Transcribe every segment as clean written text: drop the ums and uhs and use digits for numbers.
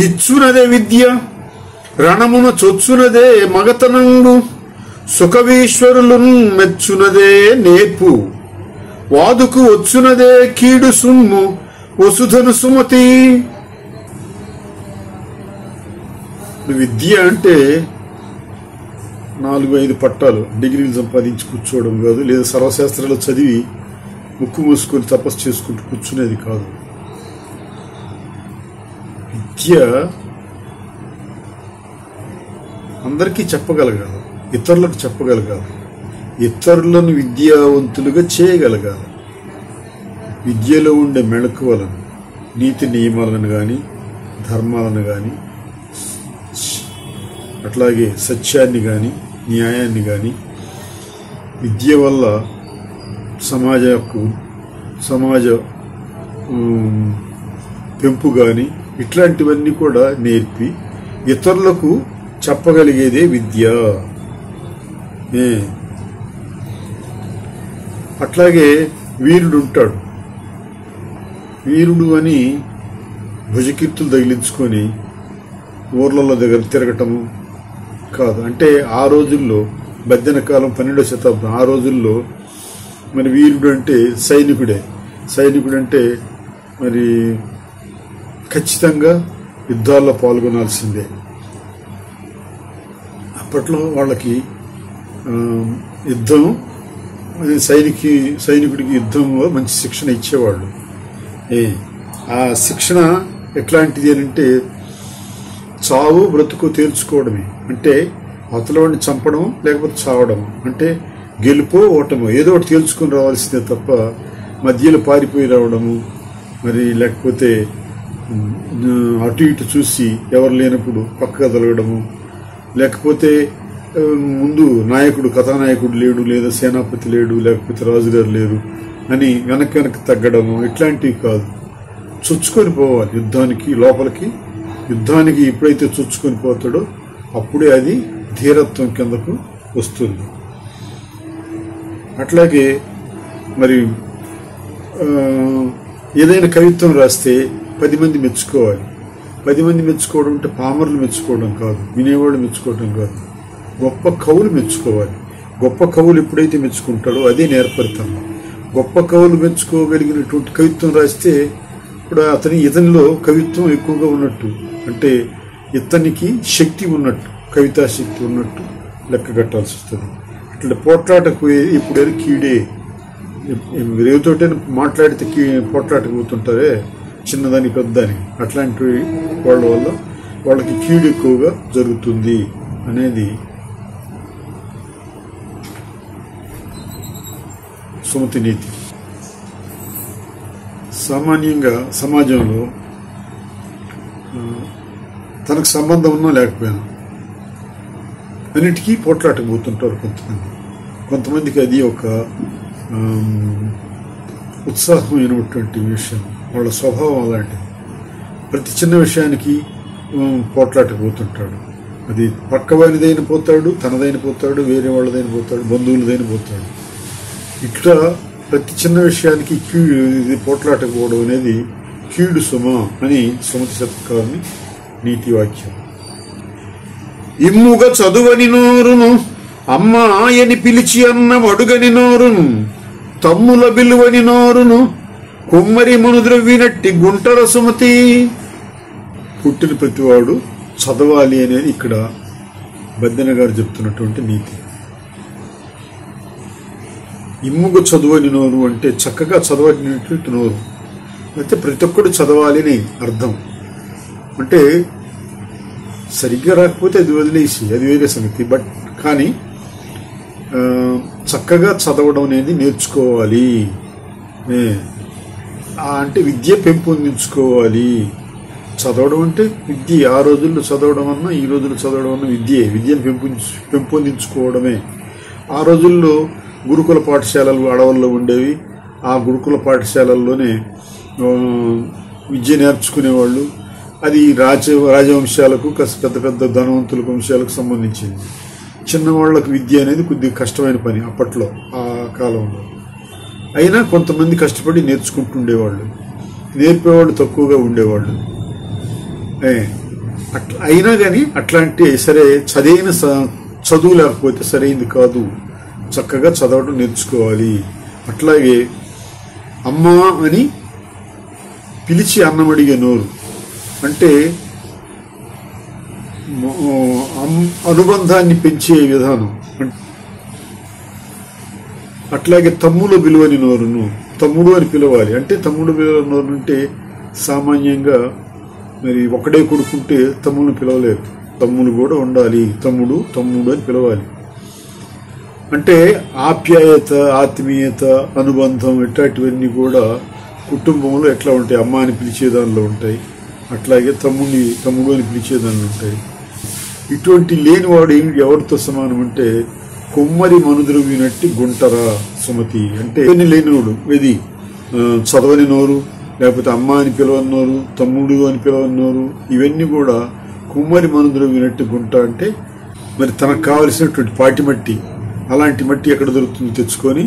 ఇచ్చునదే విద్య రణమున చొచ్చునదే మగతనంగు సుఖవీశ్వరులు మెచ్చునదే నేర్పు వాదుకు వచ్చునదే కీడు సుమ్ము వసుధను సుమతి. విద్య అంటే 4-5 పట్టాలు డిగ్రీలు సంపాదించి కూర్చోవడం కాదు, లేదా సర్వశాస్త్రాలు చదివి ముక్కు మూసుకొని తపస్సు చేసుకుంటూ కూర్చునేది కాదు. విద్య అందరికీ చెప్పగలగాలి, ఇతరులకు చెప్పగలగాలి, ఇతరులను విద్యావంతులుగా చేయగలగాలి. విద్యలో ఉండే మెళకువలను, నీతి నియమాలను కానీ, ధర్మాలను కానీ, అట్లాగే సత్యాన్ని కానీ, న్యాయాన్ని కానీ, విద్య వల్ల సమాజ పెంపు కానీ ఇట్లాంటివన్నీ కూడా నేర్పి ఇతరులకు చెప్పగలిగేదే విద్య. అట్లాగే వీరుడు ఉంటాడు. వీరుడు అని భుజకీర్తులు తగిలించుకొని ఊర్లలో దగ్గర తిరగటము కాదు. అంటే ఆ రోజుల్లో మధ్యన కాలం 12వ శతాబ్దం ఆ రోజుల్లో మరి వీరుడు అంటే సైనికుడే. సైనికుడు అంటే మరి ఖచ్చితంగా యుద్ధాల్లో పాల్గొనాల్సిందే. అప్పట్లో వాళ్ళకి యుద్ధం సైనికుడికి యుద్ధంలో మంచి శిక్షణ ఇచ్చేవాళ్ళు. ఆ శిక్షణ ఎట్లాంటిది అంటే చావు బ్రతుకు తేల్చుకోవడమే. అంటే అవతలవాడిని చంపడం లేకపోతే చావడం, అంటే గెలుపో ఓటమో ఏదో ఒకటి తేల్చుకొని రావాల్సిందే తప్ప మధ్యలో పారిపోయి రావడము, మరి లేకపోతే అటు ఇటు చూసి ఎవరు లేనప్పుడు పక్కగా తొలగడము, లేకపోతే ముందు కథానాయకుడు లేడు, లేదా సేనాపతి లేడు, లేకపోతే రాజుగారు లేరు అని వెనక్కి తగ్గడము, ఇట్లాంటివి కాదు. చొచ్చుకొని పోవాలి యుద్ధానికి, లోపలికి. యుద్ధానికి ఎప్పుడైతే చొచ్చుకొని పోతాడో అప్పుడే అది ధీరత్వం కిందకు వస్తుంది. అట్లాగే మరి ఏదైనా కవిత్వం రాస్తే 10 మంది మెచ్చుకోవాలి. 10 మంది మెచ్చుకోవడం అంటే పామరులు మెచ్చుకోవడం కాదు, వినేవాళ్ళు మెచ్చుకోవడం కాదు, గొప్ప కవులు మెచ్చుకోవాలి. గొప్ప కవులు ఎప్పుడైతే మెచ్చుకుంటాడో అదే నేర్పరితనం. గొప్ప కవులు మెచ్చుకోగలిగినటువంటి కవిత్వం రాస్తే ఇప్పుడు ఇతనిలో కవిత్వం ఎక్కువగా ఉన్నట్టు, అంటే ఇతనికి శక్తి ఉన్నట్టు, కవితా శక్తి ఉన్నట్టు లెక్క కట్టాల్సి వస్తుంది. అట్లా పోట్లాటకు ఇప్పుడు కీడే. రేవుతోటే మాట్లాడితే పోట్లాటకు పోతుంటారే, చిన్నదాని పెద్దని. అట్లాంటి వాళ్ళ వల్ల వాళ్ళకి కీడు ఎక్కువగా జరుగుతుంది అనేది సుమతి నీతి. సామాన్యంగా సమాజంలో తనకు సంబంధం ఉన్నా లేకపోయినా అన్నిటికీ పోట్లాటకు పోతుంటారు కొంతమందికి అది ఒక ఉత్సాహమైనటువంటి విషయం. వాళ్ళ స్వభావం అలాంటిది. ప్రతి చిన్న విషయానికి పోట్లాటకు పోతుంటాడు. అది పక్కవారిదైన పోతాడు, తనదైన పోతాడు, వేరే వాళ్ళదైన పోతాడు, బంధువులదైన పోతాడు. ఇట్లా ప్రతి చిన్న విషయానికి పోట్లాటకు పోవడం అనేది కీడు సుమ అని సుమతి శతకాన్ని నీతి వాక్యం. ఇమ్ముగా చదువని నోరును అమ్మాయని పిలిచి అన్న అడుగని నోరును తమ్ముల బిలువని నోరును కుమ్మరి మునుద్రవ్వినట్టి గుంటల సుమతి. పుట్టిన ప్రతివాడు చదవాలి అనేది ఇక్కడ బద్దెన గారు చెప్తున్నటువంటి నీతి. ఇమ్ముగా చదువని నోరు అంటే చక్కగా చదవనటువంటి నోరు, అయితే ప్రతి ఒక్కడు చదవాలి అని అర్థం. అంటే సరిగ్గా రాకపోతే అది వదిలేసి అది వేరే సంగతి. కానీ చక్కగా చదవడం అనేది నేర్చుకోవాలి. అంటే విద్య పెంపొందించుకోవాలి. చదవడం అంటే విద్య. ఆ రోజుల్లో చదవడం అన్నా ఈ రోజుల్లో చదవడం అన్నా విద్యను పెంపొందించుకోవడమే. ఆ రోజుల్లో గురుకుల పాఠశాలలు అడవుల్లో ఉండేవి. ఆ గురుకుల పాఠశాలల్లోనే విద్య నేర్చుకునేవాళ్ళు. అది రాజవంశాలకు పెద్ద పెద్ద ధనవంతుల వంశాలకు సంబంధించింది. చిన్నవాళ్లకు విద్య అనేది కొద్దిగా కష్టమైన పని అప్పట్లో, ఆ కాలంలో. అయినా కొంతమంది కష్టపడి నేర్చుకుంటుండేవాళ్ళు, నేర్పేవాళ్ళు తక్కువగా ఉండేవాళ్ళు. అట్లా అయినా కానీ అట్లాంటి సరే చదివిన చదువు లేకపోతే సరైంది కాదు, చక్కగా చదవడం నేర్చుకోవాలి. అట్లాగే అమ్మా అని పిలిచి అన్నం అడిగే నోరు అంటే అనుబంధాన్ని పెంచే విధానం. అట్లాగే తమ్ముడు విలువని నోరును తమ్ముడు అని పిలవాలి. అంటే తమ్ముడు విలువ నోరు అంటే సామాన్యంగా మరి ఒకడే కొడుకుంటే తమ్ముడిని పిలవలేదు, తమ్ముడు కూడా ఉండాలి. తమ్ముడు తమ్ముడు అని పిలవాలి. అంటే ఆప్యాయత, ఆత్మీయత, అనుబంధం ఇట్లాంటివన్నీ కూడా కుటుంబంలో ఎట్లా ఉంటాయి, అమ్మ అని పిలిచేదానిలో ఉంటాయి. అట్లాగే తమ్ముడు అని పిలిచేదానిలో ఉంటాయి. ఇటువంటి లేనివాడు ఎవరితో సమానం అంటే కొమ్మరి మనుద్రవ్యునట్టి గుంటరా సుమతి. అంటే లేనివాడు ఇది చదవని నోరు, లేకపోతే అమ్మ అని పిలవని నోరు, తమ్ముడు అని పిలవని నోరు, ఇవన్నీ కూడా కుమ్మరి మనుద్రవ్యునట్టి గుంట. అంటే మరి తనకు కావలసినటువంటి పాటి మట్టి, అలాంటి మట్టి ఎక్కడ దొరుకుతుందో తెచ్చుకొని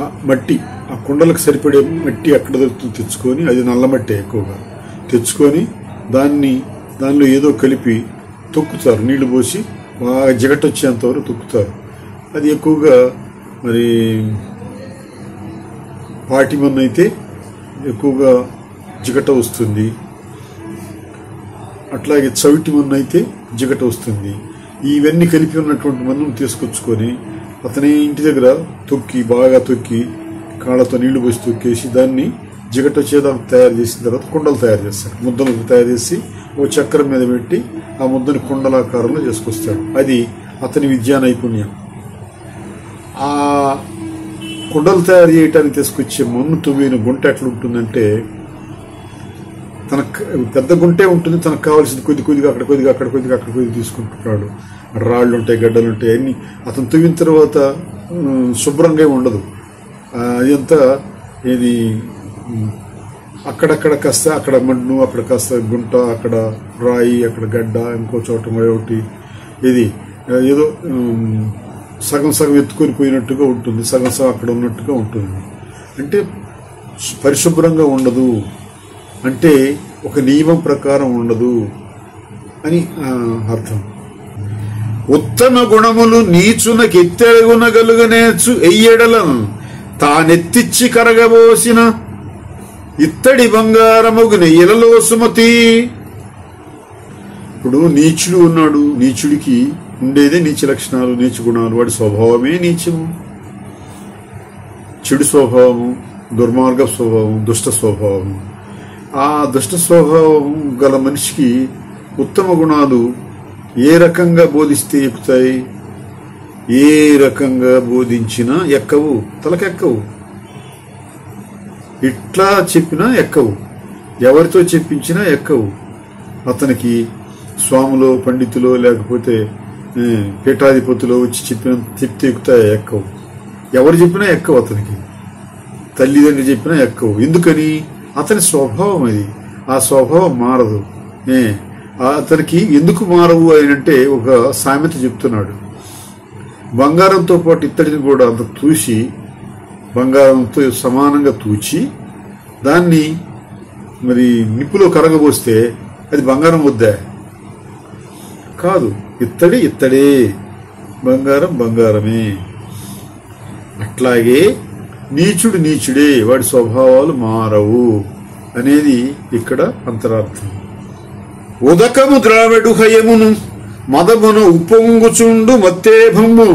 ఆ మట్టి, ఆ కుండలకు సరిపడే మట్టి ఎక్కడ దొరుకుతుందో తెచ్చుకొని, అది నల్ల మట్టి ఎక్కువగా తెచ్చుకొని దానిలో ఏదో కలిపి తొక్కుతారు, నీళ్లు పోసి బాగా జిగటొచ్చేంత వరకు తొక్కుతారు. అది ఎక్కువగా మరి పాటి మన్ను అయితే ఎక్కువగా జిగట వస్తుంది, అట్లాగే చవిటి మన్ను అయితే జిగట వస్తుంది. ఇవన్నీ కలిపి ఉన్నటువంటి మన్నును తీసుకొచ్చుకొని అతని ఇంటి దగ్గర బాగా తొక్కి కాళ్ళతో నీళ్లు పోసి తొక్కేసి దాన్ని జిగట వచ్చేదానికి తయారు చేసిన తర్వాత కుండలు తయారు చేస్తాడు. ముద్దలు తయారు చేసి ఓ చక్రం మీద పెట్టి ఆ ముద్దని కుండలాకారంలో చేసుకొస్తాడు. అది అతని విద్యా నైపుణ్యం. ఆ కుండలు తయారు చేయడానికి తీసుకొచ్చే మన్ను తవ్విన గుంట ఎట్లుంటుందంటే తనకు పెద్ద గుంటే ఉంటుంది, తనకు కావాల్సింది కొద్దిగా అక్కడ కొద్దిగా తీసుకుంటున్నాడు. రాళ్ళు ఉంటాయి, గడ్డలు ఉంటాయి, అన్ని అతను తవ్విన తర్వాత శుభ్రంగా ఉండదు. అదంతా ఇది అక్కడక్కడ కాస్త అక్కడ మన్ను, అక్కడ కాస్త గుంట, అక్కడ రాయి, అక్కడ గడ్డ, ఇంకో చోట ఒకటి, ఇది ఏదో సగం ఎత్తుకొని పోయినట్టుగా ఉంటుంది, సగం అక్కడ ఉన్నట్టుగా ఉంటుంది. అంటే పరిశుభ్రంగా ఉండదు, అంటే ఒక నియమం ప్రకారం ఉండదు అని అర్థం. ఉత్తమ గుణములు నీచునకెత్తెగునగలుగనేర్చు ఎయ్యడలను తానెత్తిచ్చి కరగబోసిన ఇత్తడి బంగారముగున ఇలలో సుమతి. ఇప్పుడు నీచుడు ఉన్నాడు, నీచుడికి ఉండేదే నీచ లక్షణాలు, నీచ గుణాలు. వాడి స్వభావమే నీచము, చెడు స్వభావము, దుర్మార్గ స్వభావం, దుష్ట స్వభావము. ఆ దుష్ట స్వభావం గల మనిషికి ఉత్తమ గుణాలు ఏ రకంగా బోధిస్తే ఎక్కుతాయి, ఏ రకంగా బోధించినా ఎక్కవు, తలకెక్కవు. ఇట్లా చెప్పినా ఎక్కవు, ఎవరితో చెప్పించినా ఎక్కవు. అతనికి స్వాములో, పండితులో, లేకపోతే పీఠాధిపతిలో వచ్చి చెప్తే ఎక్కుతాయి, ఎక్కవు. ఎవరు చెప్పినా ఎక్కవు, అతనికి తల్లిదండ్రులు చెప్పినా ఎక్కవు. ఎందుకని? అతని స్వభావం అది, ఆ స్వభావం మారదు. అతనికి ఎందుకు మారవు అని అంటే ఒక సామెత చెప్తున్నాడు. బంగారంతో పాటు ఇత్తడిని కూడా అంత తూసి, బంగారంతో సమానంగా తూచి దాన్ని మరి నిప్పులో కరగబోస్తే అది బంగారం వద్దా? కాదు, ఇత్తడే, బంగారం బంగారమే. అట్లాగే నీచుడు నీచుడే, వాడి స్వభావాలు మారవు అనేది ఇక్కడ అంతరార్థం. ఉదకము ద్రావిడు హయమును మదమును ఉప్పొంగుచుండు మత్తేభము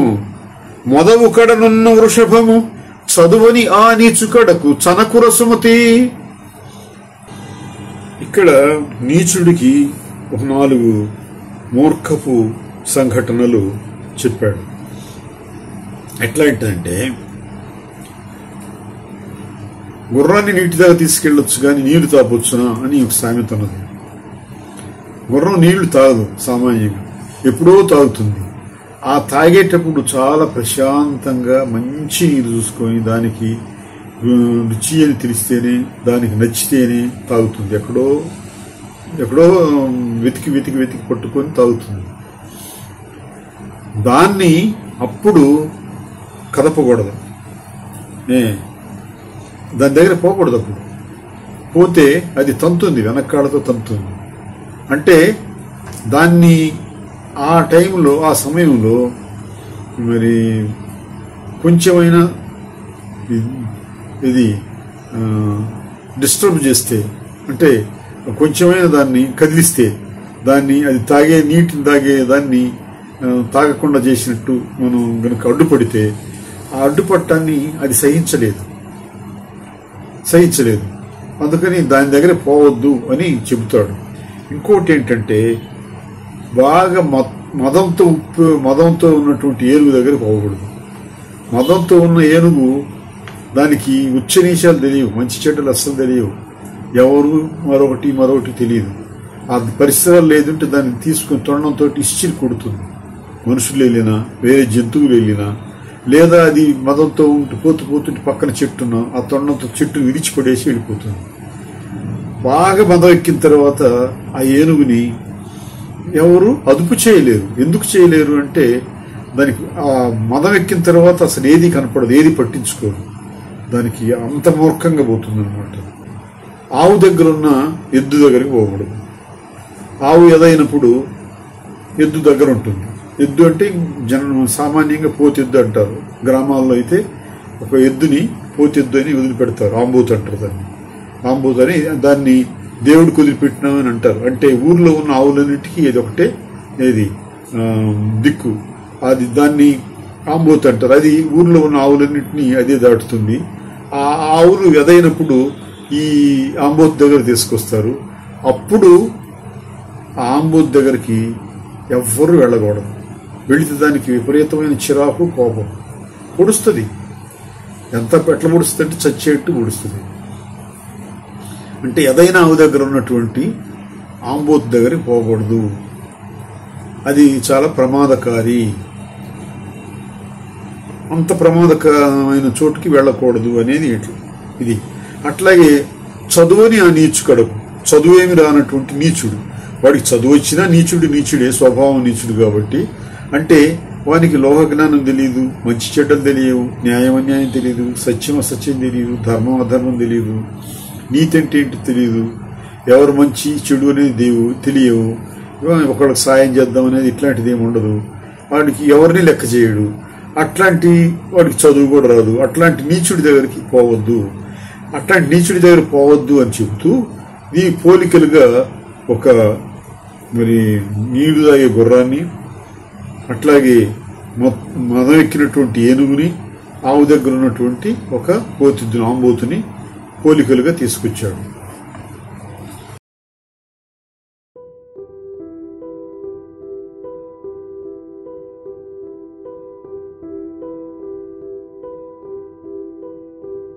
మొదవు కడనున్న వృషభము చదువని ఆ నీచుకడకు చనకుర సుమతి. ఇక్కడ నీచుడికి ఒక 4 మూర్ఖపు సంఘటనలు చెప్పాడు. ఎట్లాంటిదంటే, గుర్రాన్ని నీటి దాకా తీసుకెళ్లొచ్చు కానీ నీళ్లు తాపొచ్చునా అని ఒక సామెత ఉన్నది. గుర్రం నీళ్లు తాగదు సామాన్యంగా, ఎప్పుడో తాగుతుంది. ఆ తాగేటప్పుడు చాలా ప్రశాంతంగా మంచి నీరు చూసుకొని దానికి రుచి అని తెలిస్తేనే, దానికి నచ్చితేనే తాగుతుంది. ఎక్కడో వెతికి పట్టుకొని తాగుతుంది. దాన్ని అప్పుడు కదపకూడదు, దాని దగ్గర పోకూడదు. అప్పుడు పోతే అది తంతుంది, వెనక్కాళ్ళతో తంతుంది. అంటే దాన్ని ఆ టైంలో ఆ సమయంలో మరి కొంచెమైనా ఇది డిస్టర్బ్ చేస్తే, అంటే కొంచెమైనా దాన్ని కదిలిస్తే, దాన్ని అది నీటిని తాగే దాన్ని తాగకుండా చేసినట్టు మనం గనుక అడ్డుపడితే ఆ అడ్డుపట్టాన్ని అది సహించలేదు. అందుకని దాని దగ్గర పోవద్దు అని చెబుతాడు. ఇంకోటి ఏంటంటే, బాగా మదంతో ఉన్నటువంటి ఏనుగు దగ్గర పోకూడదు. మదంతో ఉన్న ఏనుగు దానికి ఉచ్చనీచాలు తెలియవు, మంచి చెడ్డలు అస్సలు తెలియవు, ఎవరు మరొకటి తెలియదు. ఆ పరిసరాలు లేదంటే దాన్ని తీసుకుని తొండంతో ఇస్చిరి కొడుతుంది. మనుషులు వెళ్ళినా, వేరే జంతువులు వెళ్ళినా, లేదా అది మదంతో పోతుంటే పక్కన చెట్టున ఆ తొండంతో చెట్టును విడిచిపడేసి వెళ్ళిపోతుంది. బాగా మదం ఎక్కిన తర్వాత ఆ ఏనుగుని ఎవరు అదుపు చేయలేరు. ఎందుకు చేయలేరు అంటే, దానికి ఆ మదం ఎక్కిన తర్వాత అసలు ఏది కనపడదు, ఏది పట్టించుకోరు. దానికి అంత మూర్ఖంగా పోతుంది అనమాట. ఆవు దగ్గర ఉన్న ఎద్దు దగ్గరికి పోకూడదు. ఆవు ఎదైనప్పుడు ఎద్దు దగ్గర ఉంటుంది. ఎద్దు అంటే సామాన్యంగా పోతెద్దు అంటారు. గ్రామాల్లో అయితే ఒక ఎద్దుని పోతెద్దు అని వదిలిపెడతారు. ఆంబోతు అంటారు దాన్ని. ఆంబోతు అని దాన్ని దేవుడికి వదిలిపెట్టినామని అంటారు. అంటే ఊర్లో ఉన్న ఆవులన్నిటికీ ఇది ఒకటే దిక్కు. అది దాన్ని ఆంబోతు అంటారు. అది ఊర్లో ఉన్న ఆవులన్నింటినీ అదే దాటుతుంది. ఆ ఆవులు ఎదైనప్పుడు ఈ ఆంబోతు దగ్గర తీసుకొస్తారు. అప్పుడు ఆ ఆంబోతు దగ్గరికి ఎవ్వరూ వెళ్ళకూడదు. వెళితే దానికి విపరీతమైన చిరాకు, కోపం పొడుస్తుంది. ఎట్లా పొడుస్తుంది అంటే చచ్చేట్టు పొడుస్తుంది. అంటే ఏదైనా ఆవు దగ్గర ఉన్నటువంటి ఆంబోతు దగ్గరికి పోకూడదు. అది చాలా ప్రమాదకారి. అంత ప్రమాదకరమైన చోటుకి వెళ్ళకూడదు అనేది ఇది. అట్లాగే చదువుని ఆ నీచుకడకు, చదువేమి రానటువంటి నీచుడు, వాడికి చదువు వచ్చినా నీచుడే, స్వభావం నీచుడు కాబట్టి. అంటే వానికి లోక జ్ఞానం తెలియదు, మంచి చెడ్డలు తెలియవు, న్యాయం అన్యాయం తెలియదు, సత్యం అసత్యం తెలియదు, ధర్మం అధర్మం తెలియదు, నీతి అంటే ఏంటి తెలియదు, ఎవరు మంచి చెడు అనేది తెలియవు, ఒకళ్ళకి సాయం చేద్దాం అనేది ఇట్లాంటిది ఏమి ఉండదు. వాడికి ఎవరిని లెక్క చేయడు. అట్లాంటి వాడికి చదువు కూడా రాదు. అట్లాంటి నీచుడి దగ్గరికి పోవద్దు. అట్లాంటి నీచుడి దగ్గర పోవద్దు అని చెబుతూ ఈ పోలికలుగా ఒక మరి నీళ్లు తాగే గుర్రాన్ని, అట్లాగే మదం ఎక్కినటువంటి ఏనుగుని, ఆవు దగ్గర ఉన్నటువంటి ఒక ఆంబోతుని పోలికలుగా తీసుకొచ్చాడు.